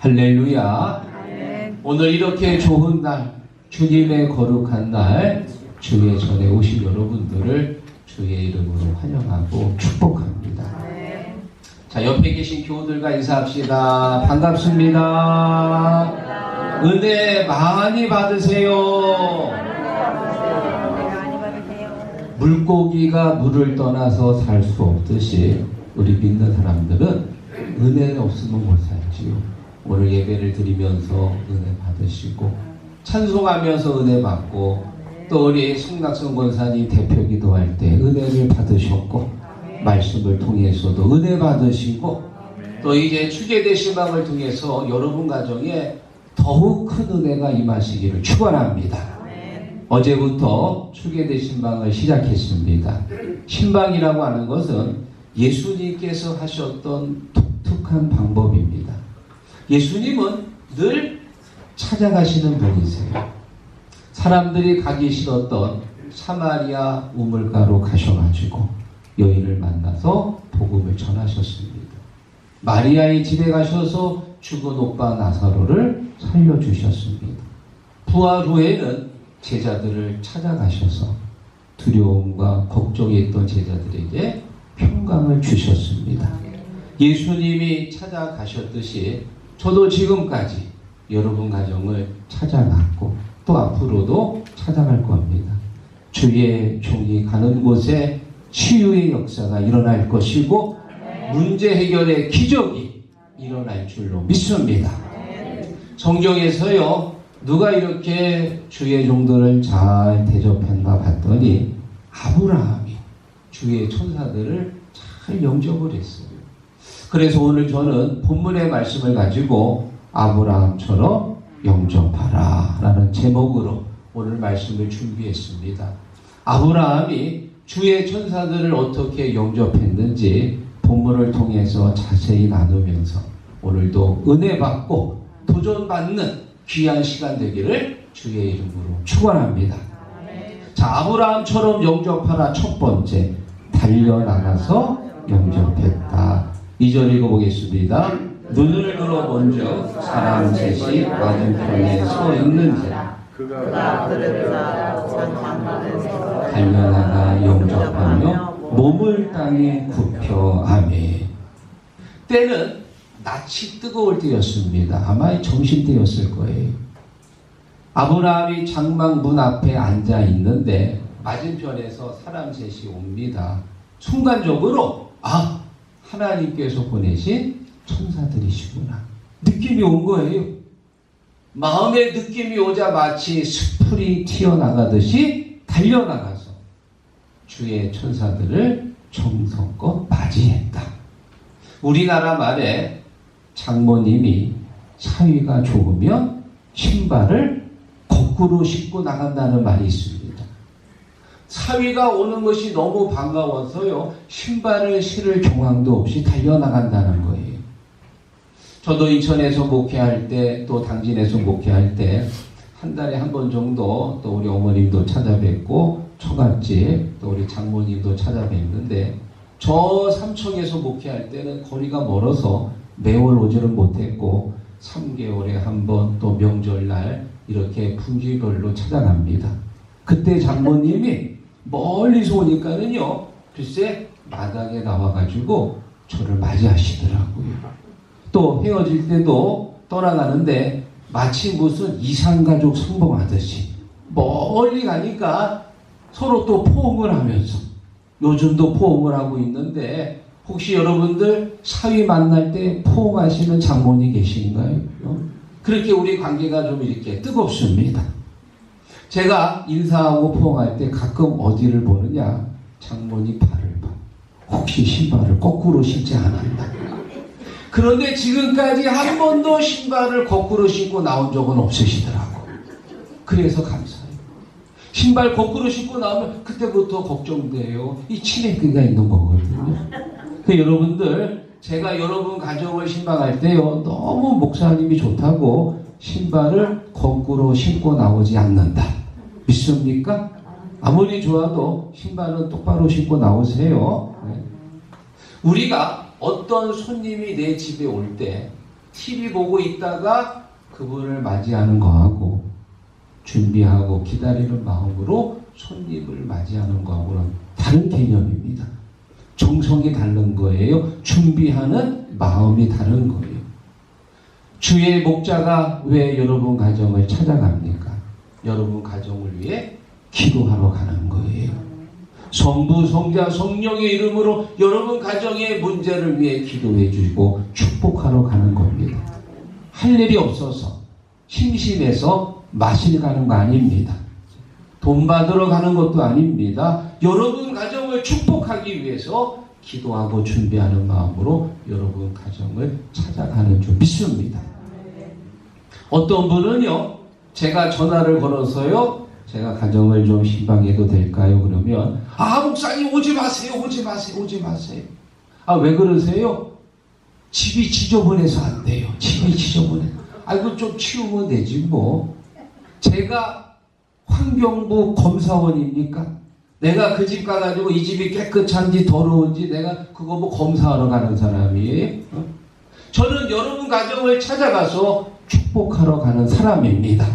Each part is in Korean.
할렐루야. 아멘. 오늘 이렇게 좋은 날, 주님의 거룩한 날, 주의 전에 오신 여러분들을 주의 이름으로 환영하고 축복합니다. 아멘. 자, 옆에 계신 교우들과 인사합시다. 반갑습니다. 은혜 많이 받으세요. 많이 받으세요. 물고기가 물을 떠나서 살 수 없듯이 우리 믿는 사람들은 은혜 없으면 못 살지요. 오늘 예배를 드리면서 은혜 받으시고 찬송하면서 은혜 받고 또 우리 송낙선 권사님 대표 기도할 때 은혜를 받으셨고 말씀을 통해서도 은혜 받으시고 또 이제 주제되신 방을 통해서 여러분 가정에 더욱 큰 은혜가 임하시기를 축원합니다. 어제부터 주제되신 방을 시작했습니다. 신방이라고 하는 것은 예수님께서 하셨던 독특한 방법입니다. 예수님은 늘 찾아가시는 분이세요. 사람들이 가기 싫었던 사마리아 우물가로 가셔가지고 여인을 만나서 복음을 전하셨습니다. 마리아의 집에 가셔서 죽은 오빠 나사로를 살려주셨습니다. 부활 후에는 제자들을 찾아가셔서 두려움과 걱정이 있던 제자들에게 평강을 주셨습니다. 예수님이 찾아가셨듯이 저도 지금까지 여러분 가정을 찾아갔고 또 앞으로도 찾아갈 겁니다. 주의 종이 가는 곳에 치유의 역사가 일어날 것이고 문제 해결의 기적이 일어날 줄로 믿습니다. 성경에서요, 누가 이렇게 주의 종들을 잘 대접했나 봤더니 아브라함이 주의 천사들을 잘 영접을 했어요. 그래서 오늘 저는 본문의 말씀을 가지고 아브라함처럼 영접하라 라는 제목으로 오늘 말씀을 준비했습니다. 아브라함이 주의 천사들을 어떻게 영접했는지 본문을 통해서 자세히 나누면서 오늘도 은혜 받고 도전받는 귀한 시간 되기를 주의 이름으로 축원합니다. 자, 아브라함처럼 영접하라. 첫 번째, 달려나가서 영접했다. 2절 읽어보겠습니다. 눈을 들어본즉 사람 셋이 맞은편에 서 있는지라 그가 그를 달려나가 영접하며 몸을 땅에 굽혀. 아멘. 때는 낯이 뜨거울 때였습니다. 아마 점심때였을 거예요. 아브라함이 장막 문 앞에 앉아 있는데 맞은편에서 사람 셋이 옵니다. 순간적으로 하나님께서 보내신 천사들이시구나. 느낌이 온 거예요. 마음의 느낌이 오자 마치 숯불이 튀어나가듯이 달려나가서 주의 천사들을 정성껏 맞이했다. 우리나라 말에 장모님이 사위가 좋으면 신발을 거꾸로 신고 나간다는 말이 있습니다. 사위가 오는 것이 너무 반가워서요, 신발을 신을 경황도 없이 달려나간다는 거예요. 저도 인천에서 목회할 때, 또 당진에서 목회할 때, 한 달에 한 번 정도 또 우리 어머님도 찾아뵙고, 처갓집, 또 우리 장모님도 찾아뵙는데, 저 삼청에서 목회할 때는 거리가 멀어서 매월 오지는 못했고, 3개월에 한 번, 또 명절날, 이렇게 분기별로 찾아갑니다. 그때 장모님이 멀리서 오니까는요, 글쎄 마당에 나와가지고 저를 맞이하시더라고요. 또 헤어질 때도 떠나가는데 마치 무슨 이산가족 상봉하듯이 멀리 가니까 서로 또 포옹을 하면서, 요즘도 포옹을 하고 있는데 혹시 여러분들 사위 만날 때 포옹하시는 장모님 계신가요? 그렇게 우리 관계가 좀 이렇게 뜨겁습니다. 제가 인사하고 포옹할 때 가끔 어디를 보느냐, 장모님 발을 봐. 혹시 신발을 거꾸로 신지 않았나. 그런데 지금까지 한 번도 신발을 거꾸로 신고 나온 적은 없으시더라고. 그래서 감사해요. 신발 거꾸로 신고 나오면 그때부터 걱정돼요. 이 치매기가 있는 거거든요. 여러분들, 제가 여러분 가정을 신방할 때요, 너무 목사님이 좋다고 신발을 거꾸로 신고 나오지 않는다. 믿습니까? 아무리 좋아도 신발은 똑바로 신고 나오세요. 우리가 어떤 손님이 내 집에 올 때 TV 보고 있다가 그분을 맞이하는 거하고 준비하고 기다리는 마음으로 손님을 맞이하는 거하고는 다른 개념입니다. 정성이 다른 거예요. 준비하는 마음이 다른 거예요. 주의 목자가 왜 여러분 가정을 찾아갑니까? 여러분 가정을 위해 기도하러 가는 거예요. 성부, 성자, 성령의 이름으로 여러분 가정의 문제를 위해 기도해 주시고 축복하러 가는 겁니다. 할 일이 없어서 심심해서 마실 가는 거 아닙니다. 돈 받으러 가는 것도 아닙니다. 여러분 가정을 축복하기 위해서 기도하고 준비하는 마음으로 여러분 가정을 찾아가는 줄 믿습니다. 어떤 분은요, 제가 전화를 걸어서요, 제가 가정을 좀 신방해도 될까요? 그러면 목사님 오지 마세요. 왜 그러세요? 집이 지저분해서 안 돼요. 집이 지저분해. 그거 좀 치우면 되지 뭐. 제가 환경부 검사원입니까? 내가 그 집 가가지고 이 집이 깨끗한지 더러운지 내가 그거 뭐 검사하러 가는 사람이에요? 저는 여러분 가정을 찾아가서 축복하러 가는 사람입니다.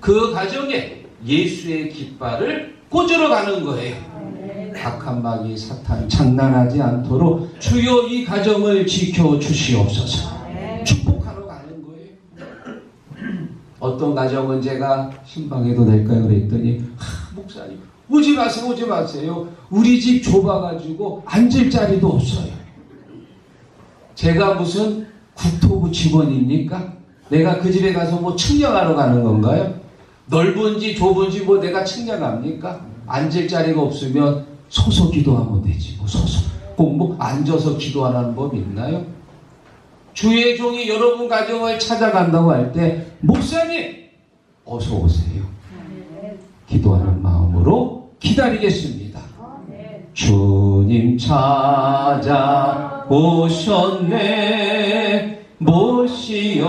그 가정에 예수의 깃발을 꽂으러 가는 거예요. 악한 마귀 사탄 장난하지 않도록 주여 이 가정을 지켜주시옵소서. 축복하러 가는 거예요. 어떤 가정은 제가 신방해도 될까요? 그랬더니 목사님 오지 마세요. 우리 집 좁아가지고 앉을 자리도 없어요. 제가 무슨 국토부 직원입니까? 내가 그 집에 가서 뭐 측량하러 가는 건가요? 넓은지 좁은지 뭐 내가 측량합니까? 앉을 자리가 없으면 서서 기도하면 되지 뭐 서서. 꼭 뭐 앉아서 기도하라는 법 있나요? 주의 종이 여러분 가정을 찾아간다고 할 때 목사님 어서 오세요. 기도하는 마음으로 기다리겠습니다. 주님 찾아오셨네 모시어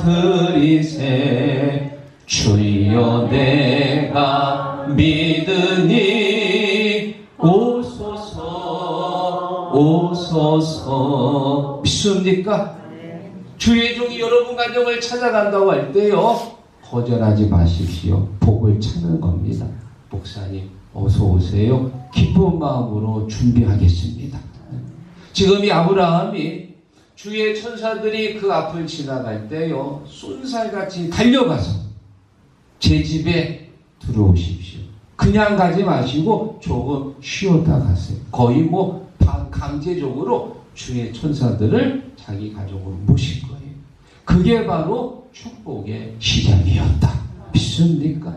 드리세 주여 내가 믿으니 오소서 믿습니까? 주의 종이 여러분 가정을 찾아간다고 할 때요 거절하지 마십시오. 복을 찾는 겁니다. 목사님 어서 오세요. 기쁜 마음으로 준비하겠습니다. 지금 이 아브라함이 주의 천사들이 그 앞을 지나갈 때요 쏜살같이 달려가서 제 집에 들어오십시오. 그냥 가지 마시고 조금 쉬었다 가세요. 거의 뭐 강제적으로 주의 천사들을 자기 가족으로 모신 거예요. 그게 바로 축복의 시작이었다. 믿습니까?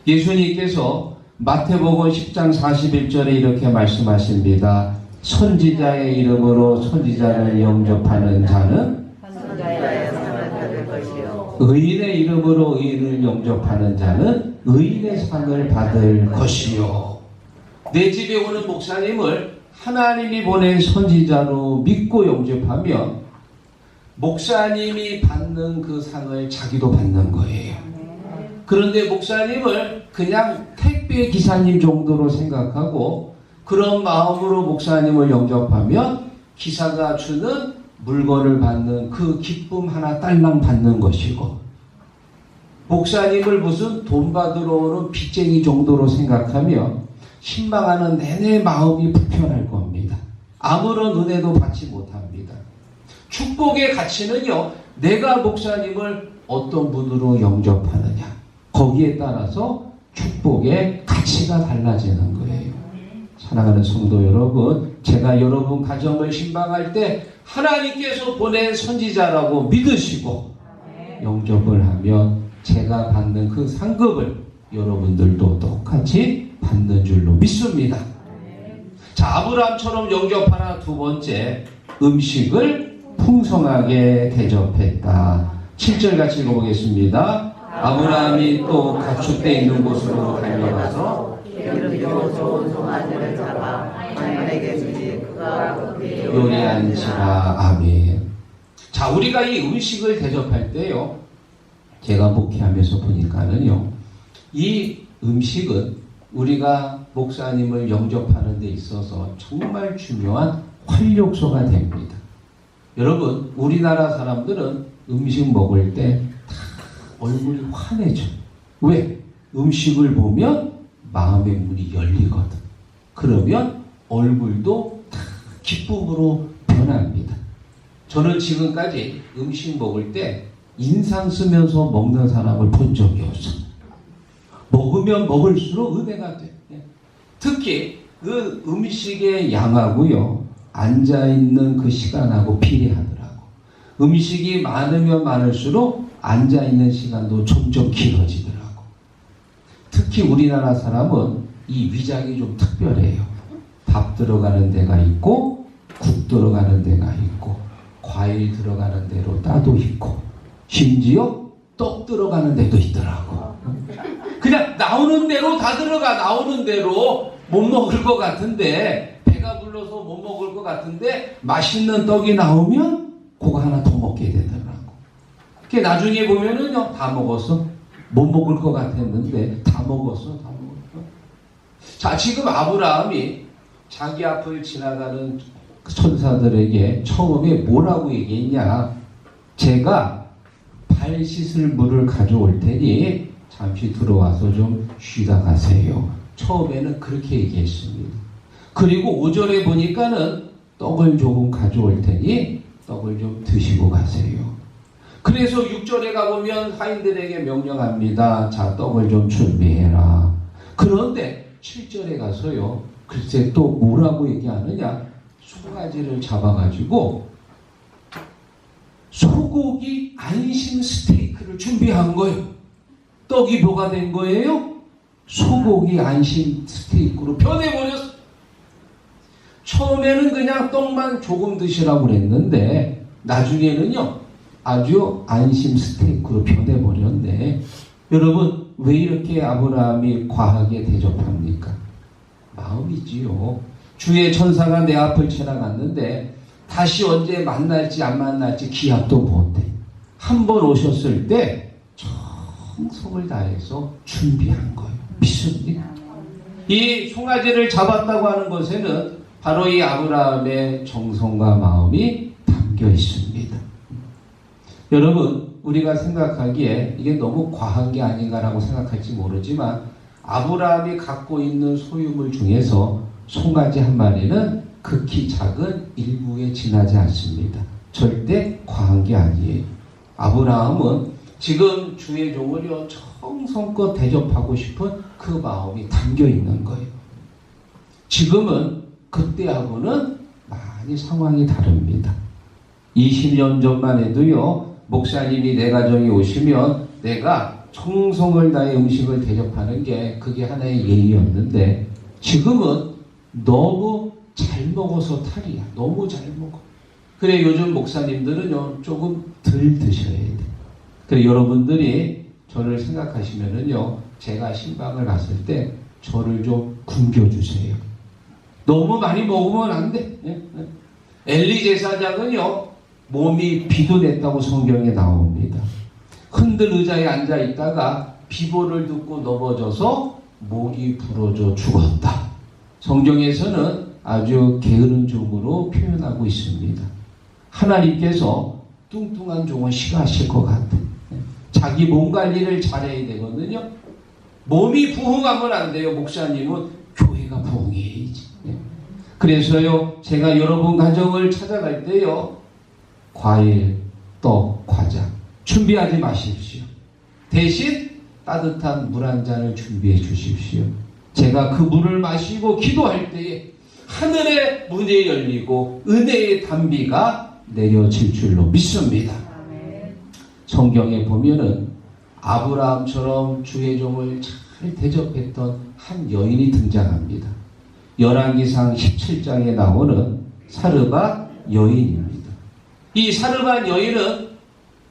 예수님께서 마태복음 10장 41절에 이렇게 말씀하십니다. 선지자의 이름으로 선지자를 영접하는 자는 선지자의 상을 받을 것이요 의인의 이름으로 의인을 영접하는 자는 의인의 상을 받을 것이요. 내 집에 오는 목사님을 하나님이 보낸 선지자로 믿고 영접하면 목사님이 받는 그 상을 자기도 받는 거예요. 그런데 목사님을 그냥 택배 기사님 정도로 생각하고 그런 마음으로 목사님을 영접하면 기사가 주는 물건을 받는 그 기쁨 하나 딸랑 받는 것이고 목사님을 무슨 돈 받으러 오는 빚쟁이 정도로 생각하며 신방하는 내내 마음이 불편할 겁니다. 아무런 은혜도 받지 못합니다. 축복의 가치는요 내가 목사님을 어떤 분으로 영접하느냐 거기에 따라서 축복의 가치가 달라지는 거예요. 사랑하는 성도 여러분, 제가 여러분 가정을 신방할 때 하나님께서 보낸 선지자라고 믿으시고 영접을 하면 제가 받는 그 상급을 여러분들도 똑같이 받는 줄로 믿습니다. 자, 아브라함처럼 영접하나 두 번째, 음식을 풍성하게 대접했다. 7절 같이 읽어보겠습니다. 아브라함이 또 가축대 있는 곳으로 달려가서 기름지고 좋은 송아지를 잡아 하나님에게 주지 그가 급히 요리한지라. 아멘. 자, 우리가 이 음식을 대접할 때요 제가 목회하면서 보니까는요 이 음식은 우리가 목사님을 영접하는 데 있어서 정말 중요한 활력소가 됩니다. 여러분, 우리나라 사람들은 음식 먹을 때 다 얼굴이 환해져. 왜? 음식을 보면 마음의 문이 열리거든. 그러면 얼굴도 다 기쁨으로 변합니다. 저는 지금까지 음식 먹을 때 인상 쓰면서 먹는 사람을 본 적이 없어. 먹으면 먹을수록 은혜가 돼. 특히 그 음식의 양하고요, 앉아있는 그 시간하고 비례하더라고. 음식이 많으면 많을수록 앉아있는 시간도 점점 길어지더라고. 특히 우리나라 사람은 이 위장이 좀 특별해요. 밥 들어가는 데가 있고, 국 들어가는 데가 있고, 과일 들어가는 데로 따도 있고, 심지어 떡 들어가는 데도 있더라고. 그냥 나오는 대로 다 들어가. 나오는 대로 못 먹을 것 같은데, 배가 불러서 못 먹을 것 같은데 맛있는 떡이 나오면 그거 하나 더 먹게 되더라고. 그 나중에 보면은요, 다 먹었어. 못 먹을 것 같았는데 다 먹었어. 다 먹었어. 자, 지금 아브라함이 자기 앞을 지나가는 천사들에게 처음에 뭐라고 얘기했냐? 제가 발 씻을 물을 가져올 테니 잠시 들어와서 좀 쉬다 가세요. 처음에는 그렇게 얘기했습니다. 그리고 5절에 보니까는 떡을 조금 가져올 테니 떡을 좀 드시고 가세요. 그래서 6절에 가보면 하인들에게 명령합니다. 자, 떡을 좀 준비해라. 그런데 7절에 가서요, 글쎄 또 뭐라고 얘기하느냐? 송아지를 잡아가지고 소고기 안심 스테이크를 준비한 거예요. 떡이 뭐가 된 거예요? 소고기 안심 스테이크로 변해버렸어. 처음에는 그냥 떡만 조금 드시라고 그랬는데 나중에는요, 아주 안심 스테이크로 변해버렸네. 여러분, 왜 이렇게 아브라함이 과하게 대접합니까? 마음이지요. 주의 천사가 내 앞을 지나갔는데 다시 언제 만날지 안 만날지 기약도 못해. 한 번 오셨을 때 정성을 다해서 준비한 거예요. 믿습니까? 이 송아지를 잡았다고 하는 것에는 바로 이 아브라함의 정성과 마음이 담겨 있습니다. 여러분, 우리가 생각하기에 이게 너무 과한 게 아닌가라고 생각할지 모르지만 아브라함이 갖고 있는 소유물 중에서 송아지 한 마리는 극히 작은 일부에 지나지 않습니다. 절대 과한 게 아니에요. 아브라함은 지금 주의 종을 정성껏 대접하고 싶은 그 마음이 담겨 있는 거예요. 지금은 그때하고는 많이 상황이 다릅니다. 20년 전만 해도요, 목사님이 내 가정에 오시면 내가 정성을 다해 음식을 대접하는 게 그게 하나의 예의였는데 지금은 너무 잘 먹어서 탈이야. 너무 잘 먹어. 그래, 요즘 목사님들은요, 조금 덜 드셔야 돼. 그래, 여러분들이 저를 생각하시면은요, 제가 신방을 갔을 때 저를 좀 굶겨주세요. 너무 많이 먹으면 안 돼. 엘리 제사장은요, 몸이 비도냈다고 성경에 나옵니다. 흔들 의자에 앉아 있다가 비보를 듣고 넘어져서 목이 부러져 죽었다. 성경에서는 아주 게으른 종으로 표현하고 있습니다. 하나님께서 뚱뚱한 종을 싫어하실 것 같아. 자기 몸 관리를 잘해야 되거든요. 몸이 부흥하면 안 돼요. 목사님은 교회가 부흥해야지. 그래서요, 제가 여러분 가정을 찾아갈 때요, 과일, 떡, 과자 준비하지 마십시오. 대신 따뜻한 물 한 잔을 준비해 주십시오. 제가 그 물을 마시고 기도할 때에 하늘의 문이 열리고 은혜의 단비가 내려질 줄로 믿습니다. 성경에 보면은 아브라함처럼 주의 종을 잘 대접했던 한 여인이 등장합니다. 열왕기상 17장에 나오는 사르밧 여인입니다. 이 사르밧 여인은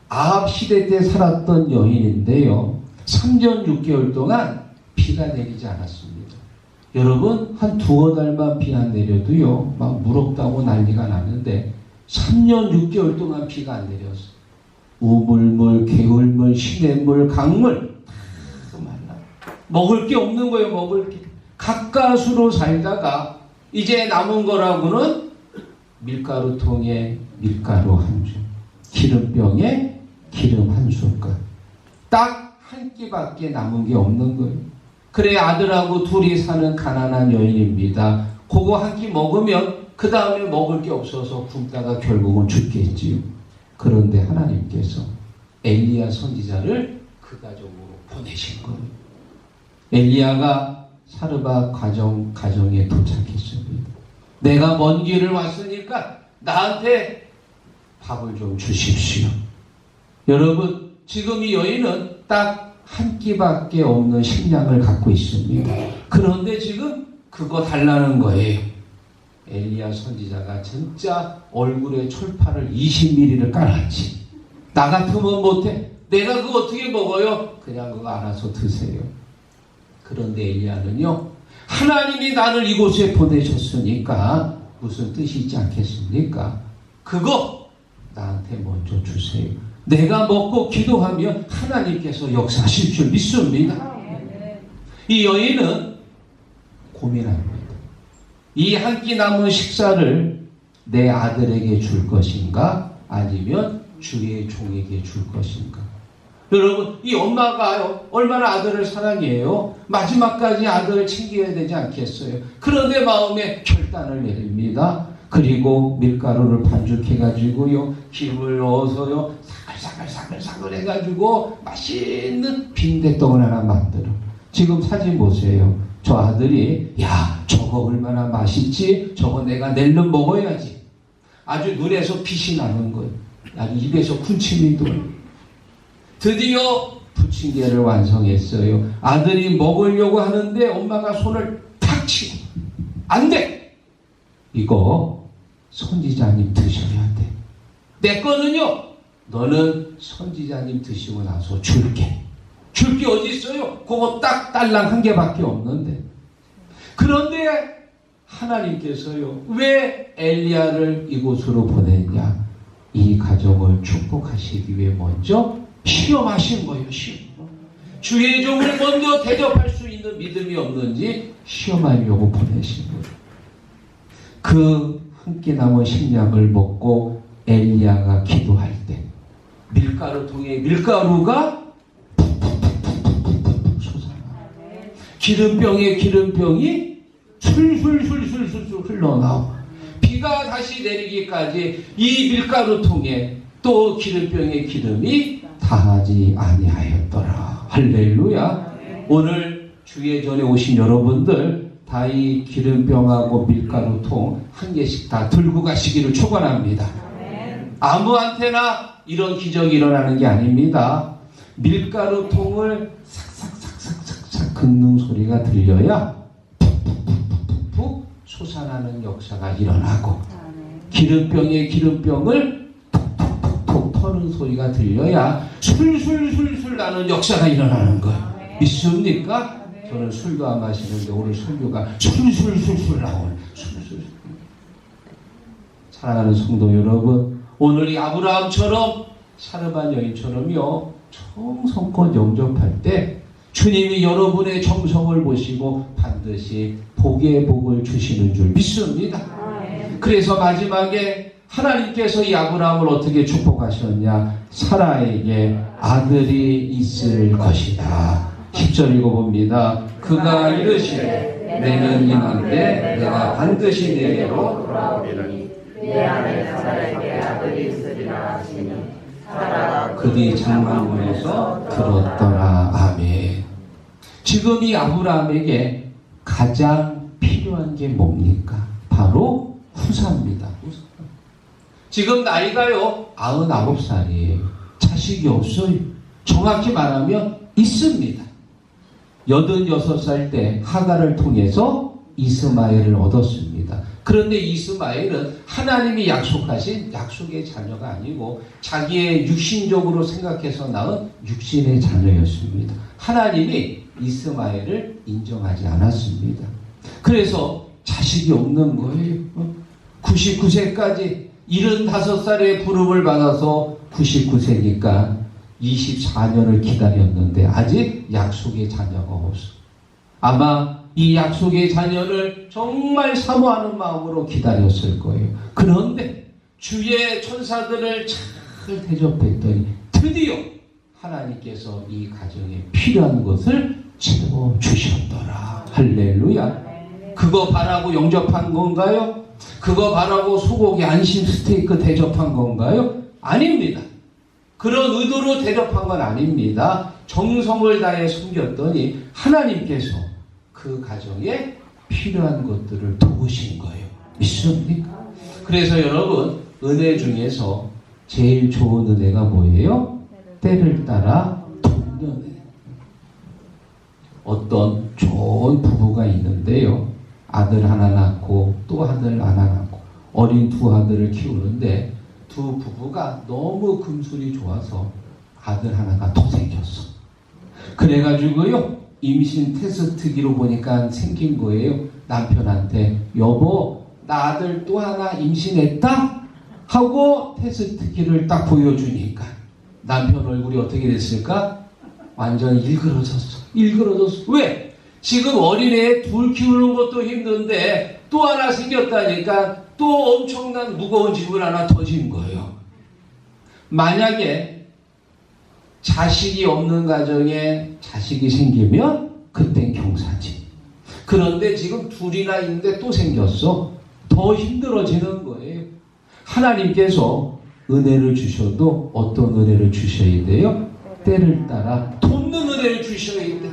아합 시대 때 살았던 여인인데요, 3년 6개월 동안 비가 내리지 않았습니다. 여러분, 한 두어 달만 비 안 내려도요, 막 무럽다고 난리가 나는데 3년 6개월 동안 비가 안 내렸어. 우물물, 개울물, 시냇물, 강물 다 말라. 먹을 게 없는 거예요. 먹을 게. 가까스로 살다가 이제 남은 거라고는 밀가루통에 밀가루 한 줌, 기름병에 기름 한 숟갈. 딱 한 끼밖에 남은 게 없는 거예요. 그래 아들하고 둘이 사는 가난한 여인입니다. 그거 한 끼 먹으면 그 다음에 먹을 게 없어서 굶다가 결국은 죽겠지요. 그런데 하나님께서 엘리야 선지자를 그 가정으로 보내신 거예요. 엘리야가 사르밧 가정에 도착했습니다. 내가 먼 길을 왔으니까 나한테 밥을 좀 주십시오. 여러분, 지금 이 여인은 딱 한 끼밖에 없는 식량을 갖고 있습니다. 그런데 지금 그거 달라는 거예요. 엘리야 선지자가 진짜 얼굴에 철파를 20mm를 깔았지. 나 같으면 못해. 내가 그거 어떻게 먹어요? 그냥 그거 알아서 드세요. 그런데 엘리야는요, 하나님이 나를 이곳에 보내셨으니까 무슨 뜻이 있지 않겠습니까? 그거 나한테 먼저 주세요. 내가 먹고 기도하면 하나님께서 역사하실 줄 믿습니다. 이 여인은 고민합니다. 이 한 끼 남은 식사를 내 아들에게 줄 것인가 아니면 주의 종에게 줄 것인가. 여러분, 이 엄마가 얼마나 아들을 사랑해요. 마지막까지 아들을 챙겨야 되지 않겠어요. 그런데 마음에 결단을 내립니다. 그리고 밀가루를 반죽해가지고요, 기름을 넣어서요, 사글사글 해가지고 맛있는 빈대떡을 하나 만들어. 지금 사진 보세요. 저 아들이 야 저거 얼마나 맛있지? 저거 내가 낼름 먹어야지. 아주 눈에서 빛이 나는 거예요. 아주 입에서 군침이 돌아요. 드디어 부침개를 완성했어요. 아들이 먹으려고 하는데 엄마가 손을 탁 치고 안 돼! 이거 선지자님 드셔야 돼. 내 거는요, 너는 선지자님 드시고 나서 줄게. 줄 게 어디 있어요? 그거 딱 딸랑 한 개밖에 없는데. 그런데 하나님께서요, 왜 엘리야를 이곳으로 보냈냐? 이 가정을 축복하시기 위해 먼저 시험하신 거예요. 시험. 주의 종을 먼저 대접할 수 있는 믿음이 없는지 시험하려고 보내신 거예요. 그 한 끼 남은 식량을 먹고 엘리야가 기도할 때 밀가루통에 밀가루가 솟아나요. 기름병에 기름병이 술술술술술 흘러나오고, 비가 다시 내리기까지 이 밀가루통에 또 기름병에 기름이 다하지 아니하였더라. 할렐루야. 오늘 주의 전에 오신 여러분들 다 이 기름병하고 밀가루통 한 개씩 다 들고 가시기를 축원합니다. 아무한테나 이런 기적이 일어나는 게 아닙니다. 밀가루통을 삭삭삭삭삭삭 긁는 소리가 들려야 푹푹푹푹 솟아나는 역사가 일어나고, 기름병에 기름병을 톡톡톡톡 터는 소리가 들려야 술술술술 나는 역사가 일어나는 거예요. 믿습니까? 저는 술도 안 마시는데 오늘 설교가 술술술술 나오네. 술술. 사랑하는 성도 여러분, 오늘 이 아브라함처럼 사르밧 여인처럼요, 정성껏 영접할 때 주님이 여러분의 정성을 보시고 반드시 복의 복을 주시는 줄 믿습니다. 그래서 마지막에 하나님께서 이 아브라함을 어떻게 축복하셨냐? 사라에게 아들이 있을 것이다. 10절 읽어봅니다. 그가 이르시되 내는 임한데 내가 반드시 내게로 돌아오리니 내 아내 사라에게 아들이 있으리라 하시니 사라가 그뒤 장막문에서 들었더라. 아멘. 지금 이 아브라함에게 가장 필요한 게 뭡니까? 바로 후사입니다. 후사. 지금 나이가요 99살이에요. 자식이 없어요. 정확히 말하면 있습니다. 86살 때 하갈을 통해서 이스마엘을 얻었습니다. 그런데 이스마엘은 하나님이 약속하신 약속의 자녀가 아니고 자기의 육신적으로 생각해서 낳은 육신의 자녀였습니다. 하나님이 이스마엘을 인정하지 않았습니다. 그래서 자식이 없는 거예요. 99세까지 75살의 부름을 받아서 99세니까 24년을 기다렸는데 아직 약속의 자녀가 없어. 아마 이 약속의 자녀를 정말 사모하는 마음으로 기다렸을 거예요. 그런데 주의 천사들을 잘 대접했더니 드디어 하나님께서 이 가정에 필요한 것을 채워주셨더라. 할렐루야. 그거 바라고 영접한 건가요? 그거 바라고 소고기 안심 스테이크 대접한 건가요? 아닙니다. 그런 의도로 대접한 건 아닙니다. 정성을 다해 섬겼더니 하나님께서 그 가정에 필요한 것들을 도우신 거예요. 믿습니까? 그래서 여러분, 은혜 중에서 제일 좋은 은혜가 뭐예요? 때를 따라 돕는 은혜. 어떤 좋은 부부가 있는데요. 아들 하나 낳고 또 아들 하나 낳고 어린 두 아들을 키우는데 두 부부가 너무 금술이 좋아서 아들 하나가 더 생겼어. 그래가지고요, 임신 테스트기로 보니까 생긴 거예요. 남편한테 여보, 나 아들 또 하나 임신했다? 하고 테스트기를 딱 보여주니까 남편 얼굴이 어떻게 됐을까? 완전 일그러졌어. 일그러졌어. 왜? 지금 어린애 둘 키우는 것도 힘든데 또 하나 생겼다니까 또 엄청난 무거운 짐을 하나 더 진 거예요. 만약에 자식이 없는 가정에 자식이 생기면 그땐 경사지. 그런데 지금 둘이나 있는데 또 생겼어. 더 힘들어지는 거예요. 하나님께서 은혜를 주셔도 어떤 은혜를 주셔야 돼요? 때를 따라 돕는 은혜를 주셔야 돼요.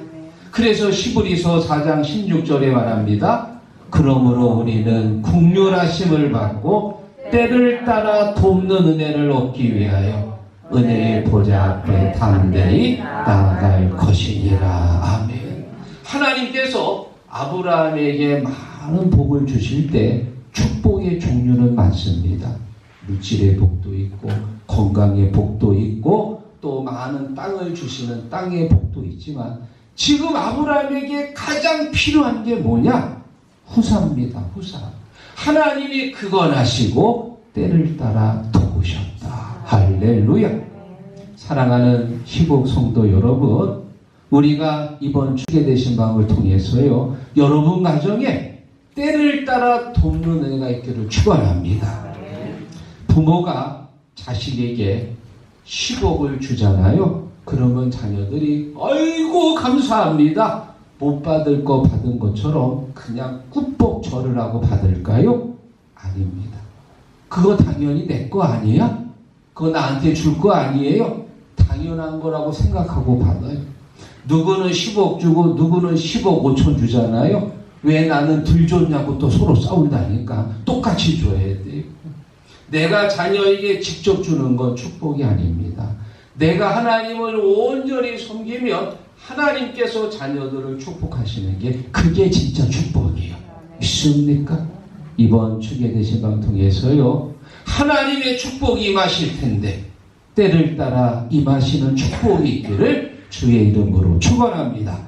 그래서 히브리서 4장 16절에 말합니다. 그러므로 우리는 긍휼하심을 받고 때를 따라 돕는 은혜를 얻기 위하여 은혜의 보좌 앞에 담대히 나아갈 것이니라. 아멘. 하나님께서 아브라함에게 많은 복을 주실 때 축복의 종류는 많습니다. 물질의 복도 있고 건강의 복도 있고 또 많은 땅을 주시는 땅의 복도 있지만 지금 아브라함에게 가장 필요한 게 뭐냐? 후사입니다. 후사. 하나님이 그건하시고 때를 따라 도우셨다. 할렐루야. 사랑하는 희복 성도 여러분, 우리가 이번 주게 되신 방을 통해서요, 여러분 가정에 때를 따라 돕는 은혜가 있기를 축원합니다. 부모가 자식에게 10억을 주잖아요. 그러면 자녀들이 아이고 감사합니다. 못 받을 거 받은 것처럼 그냥 꾹뻑 절을 하고 받을까요? 아닙니다. 그거 당연히 내 거 아니야? 그거 나한테 줄 거 아니에요? 당연한 거라고 생각하고 받아요. 누구는 10억 주고 누구는 10억 5천 주잖아요. 왜 나는 덜 줬냐고 또 서로 싸운다니까. 똑같이 줘야 돼요. 내가 자녀에게 직접 주는 건 축복이 아닙니다. 내가 하나님을 온전히 섬기면 하나님께서 자녀들을 축복하시는 게 그게 진짜 축복이에요. 믿습니까? 이번 주게 되신 방 통해서요, 하나님의 축복이 임하실 텐데 때를 따라 임하시는 축복이 있기를 주의 이름으로 축원합니다.